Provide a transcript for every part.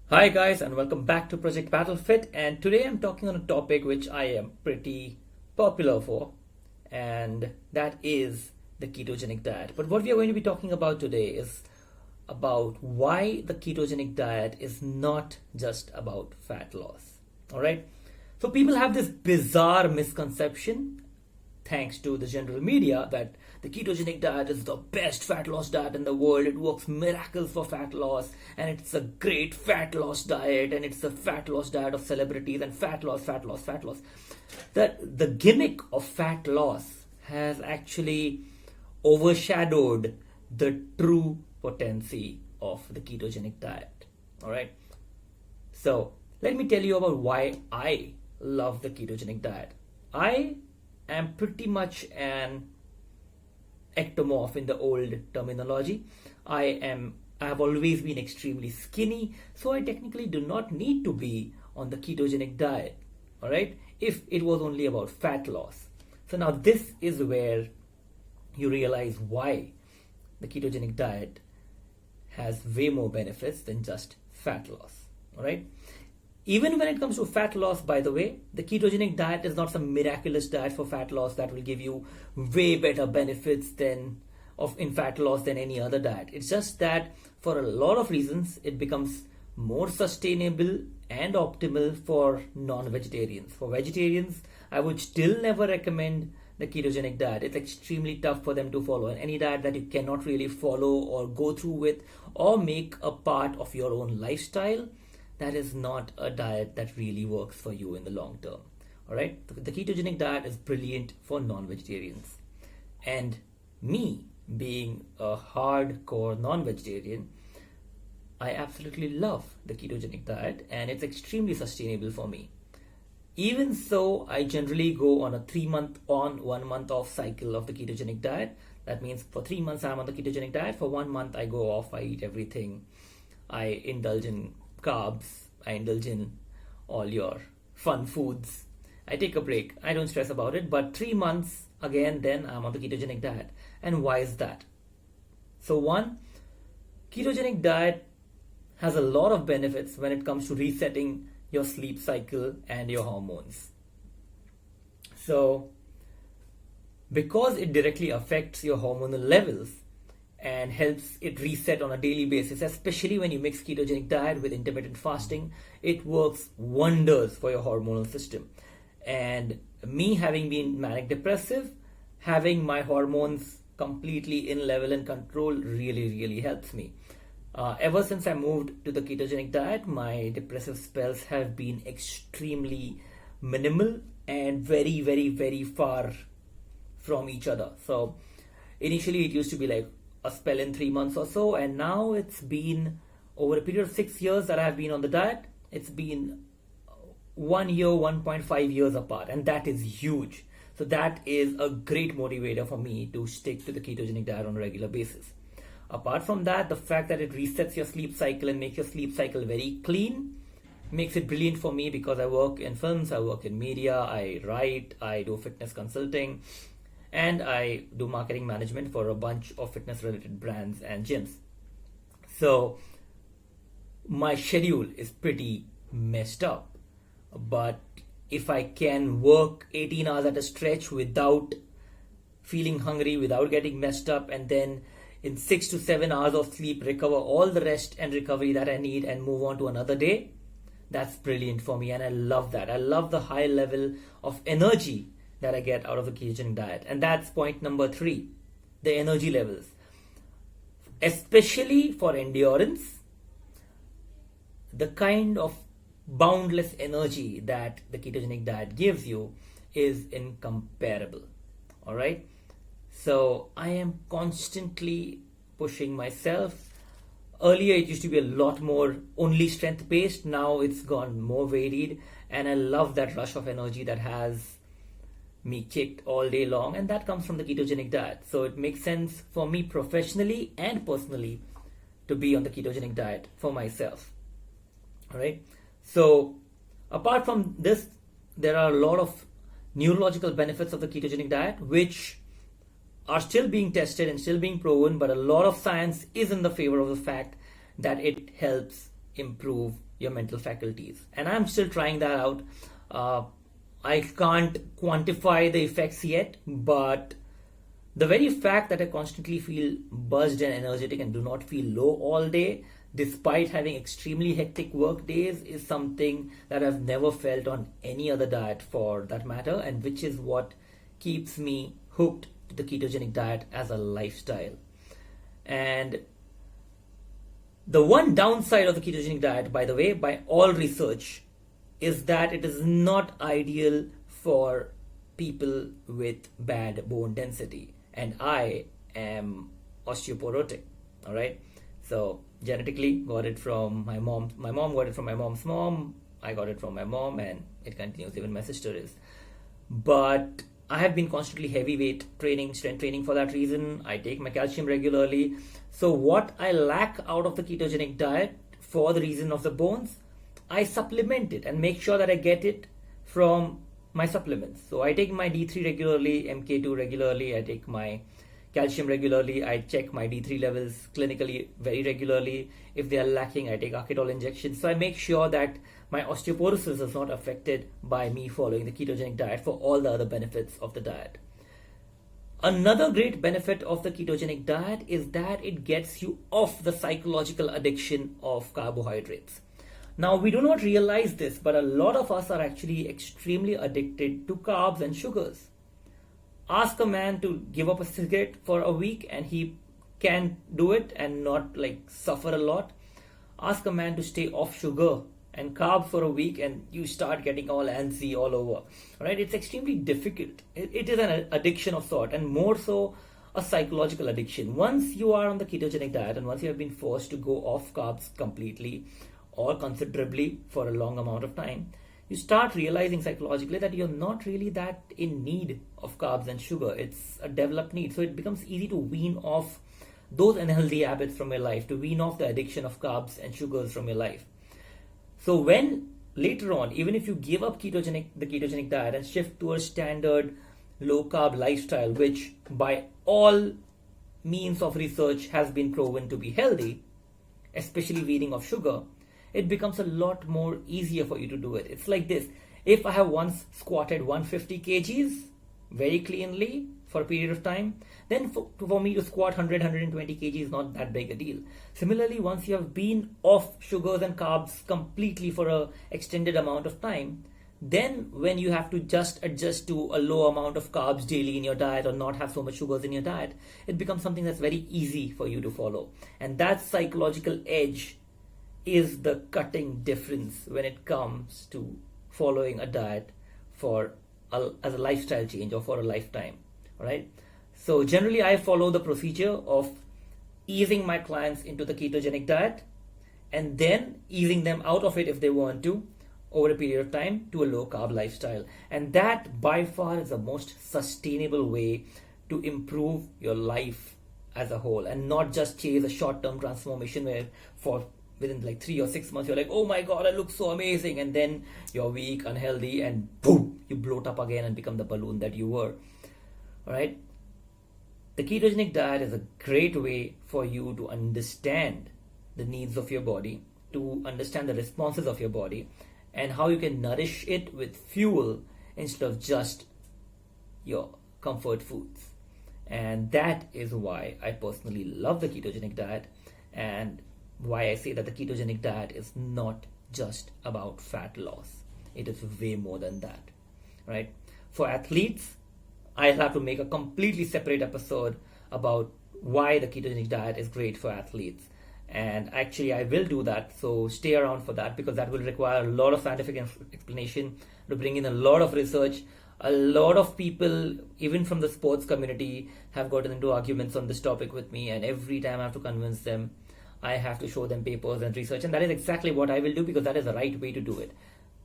Hi guys, and welcome back to Project Battlefit, and today I'm talking on a topic which I am pretty popular for, and that is the ketogenic diet. But what we are going to be talking about today is about why the ketogenic diet is not just about fat loss. All right? So people have this bizarre misconception, thanks to the general media, that the ketogenic diet is the best fat loss diet in the world. It works miracles for fat loss, and it's a great fat loss diet, and it's the fat loss diet of celebrities, and fat loss, fat loss, fat loss. The gimmick of fat loss has actually overshadowed the true potency of the ketogenic diet. All right. So let me tell you about why I love the ketogenic diet. I am pretty much an ectomorph in the old terminology. I have always been extremely skinny, so I technically do not need to be on the ketogenic diet. All right, if it was only about fat loss. So now this is where you realize why the ketogenic diet has way more benefits than just fat loss. All right. Even when it comes to fat loss, by the way, the ketogenic diet is not some miraculous diet for fat loss that will give you way better benefits in fat loss than any other diet. It's just that for a lot of reasons, it becomes more sustainable and optimal for non-vegetarians. For vegetarians, I would still never recommend the ketogenic diet. It's extremely tough for them to follow. And any diet that you cannot really follow or go through with or make a part of your own lifestyle, that is not a diet that really works for you in the long term. All right, the ketogenic diet is brilliant for non-vegetarians, and me being a hardcore non-vegetarian, I absolutely love the ketogenic diet, and it's extremely sustainable for me. Even so, I generally go on a 3-month on, 1 month off cycle of the ketogenic diet. That means for 3 months I'm on the ketogenic diet. For 1 month I go off, I eat everything, I indulge in carbs, I indulge in all your fun foods. I take a break. I don't stress about it. But 3 months again, then I'm on the ketogenic diet. And why is that? So one, ketogenic diet has a lot of benefits when it comes to resetting your sleep cycle and your hormones. So because it directly affects your hormonal levels and helps it reset on a daily basis, especially when you mix ketogenic diet with intermittent fasting, it works wonders for your hormonal system. And me having been manic depressive, having my hormones completely in level and control really helps me. Ever since I moved to the ketogenic diet, my depressive spells have been extremely minimal and very far from each other. So initially it used to be like a spell in 3 months or so, and now it's been over a period of 6 years that I have been on the diet. It's been 1 year, 1.5 years apart, and that is huge. So that is a great motivator for me to stick to the ketogenic diet on a regular basis. Apart from that, the fact that it resets your sleep cycle and makes your sleep cycle very clean makes it brilliant for me, because I work in films, I work in media, I write, I do fitness consulting, and I do marketing management for a bunch of fitness related brands and gyms. So my schedule is pretty messed up, but if I can work 18 hours at a stretch without feeling hungry, without getting messed up, and then in 6 to 7 hours of sleep recover all the rest and recovery that I need and move on to another day, that's brilliant for me, and I love that. I love the high level of energy that I get out of the ketogenic diet. And that's point number 3, the energy levels. Especially for endurance, the kind of boundless energy that the ketogenic diet gives you is incomparable. All right. So I am constantly pushing myself. Earlier it used to be a lot more only strength based. Now it's gone more varied, and I love that rush of energy that has me kicked all day long, and that comes from the ketogenic diet. So it makes sense for me professionally and personally to be on the ketogenic diet for myself. All right. So apart from this, there are a lot of neurological benefits of the ketogenic diet, which are still being tested and still being proven, but a lot of science is in the favor of the fact that it helps improve your mental faculties. And I'm still trying that out. I can't quantify the effects yet, but the very fact that I constantly feel buzzed and energetic and do not feel low all day, despite having extremely hectic work days, is something that I've never felt on any other diet for that matter, and which is what keeps me hooked to the ketogenic diet as a lifestyle. And the one downside of the ketogenic diet, by the way, by all research, is that it is not ideal for people with bad bone density. And I am osteoporotic, all right? So genetically got it from my mom. My mom got it from my mom's mom. I got it from my mom, and it continues. Even my sister is. But I have been constantly heavyweight training, strength training for that reason. I take my calcium regularly. So what I lack out of the ketogenic diet for the reason of the bones, I supplement it and make sure that I get it from my supplements. So I take my D3 regularly, MK2 regularly, I take my calcium regularly, I check my D3 levels clinically very regularly. If they are lacking, I take Archidol injections. So I make sure that my osteoporosis is not affected by me following the ketogenic diet for all the other benefits of the diet. Another great benefit of the ketogenic diet is that it gets you off the psychological addiction of carbohydrates. Now, we do not realize this, but a lot of us are actually extremely addicted to carbs and sugars. Ask a man to give up a cigarette for a week and he can do it and not suffer a lot. Ask a man to stay off sugar and carbs for a week and you start getting all antsy all over, right? It's extremely difficult. It is an addiction of sort, and more so a psychological addiction. Once you are on the ketogenic diet and once you have been forced to go off carbs completely or considerably for a long amount of time, you start realizing psychologically that you're not really that in need of carbs and sugar. It's a developed need. So it becomes easy to wean off those unhealthy habits from your life, to wean off the addiction of carbs and sugars from your life. So when later on, even if you give up the ketogenic diet and shift to a standard low carb lifestyle, which by all means of research has been proven to be healthy, especially weaning off sugar, it becomes a lot more easier for you to do it. It's like this. If I have once squatted 150 kgs very cleanly for a period of time, then for me to squat 120 kg is not that big a deal. Similarly, once you have been off sugars and carbs completely for an extended amount of time, then when you have to just adjust to a low amount of carbs daily in your diet or not have so much sugars in your diet, it becomes something that's very easy for you to follow. And that psychological edge is the cutting difference when it comes to following a diet as a lifestyle change or for a lifetime. All right. So generally I follow the procedure of easing my clients into the ketogenic diet and then easing them out of it if they want to over a period of time to a low carb lifestyle. And that by far is the most sustainable way to improve your life as a whole, and not just chase a short-term transformation where within 3 or 6 months you're like, oh my god, I look so amazing, and then you're weak, unhealthy, and boom, you bloat up again and become the balloon that you were. All right. The ketogenic diet is a great way for you to understand the needs of your body, to understand the responses of your body, and how you can nourish it with fuel instead of just your comfort foods. And that is why I personally love the ketogenic diet, and why I say that the ketogenic diet is not just about fat loss. It is way more than that, right? For athletes, I'll have to make a completely separate episode about why the ketogenic diet is great for athletes. And actually, I will do that. So stay around for that, because that will require a lot of scientific explanation, to bring in a lot of research. A lot of people, even from the sports community, have gotten into arguments on this topic with me. And every time I have to convince them, I have to show them papers and research. And that is exactly what I will do, because that is the right way to do it.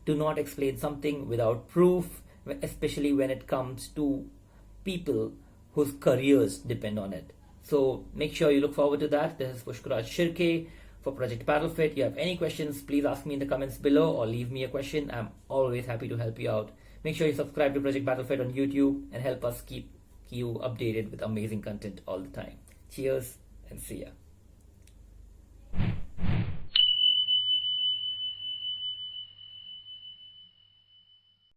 Do not explain something without proof, especially when it comes to people whose careers depend on it. So make sure you look forward to that. This is Pushkraj Shirke for Project Battlefit. If you have any questions, please ask me in the comments below or leave me a question. I'm always happy to help you out. Make sure you subscribe to Project Battlefit on YouTube and help us keep you updated with amazing content all the time. Cheers and see ya.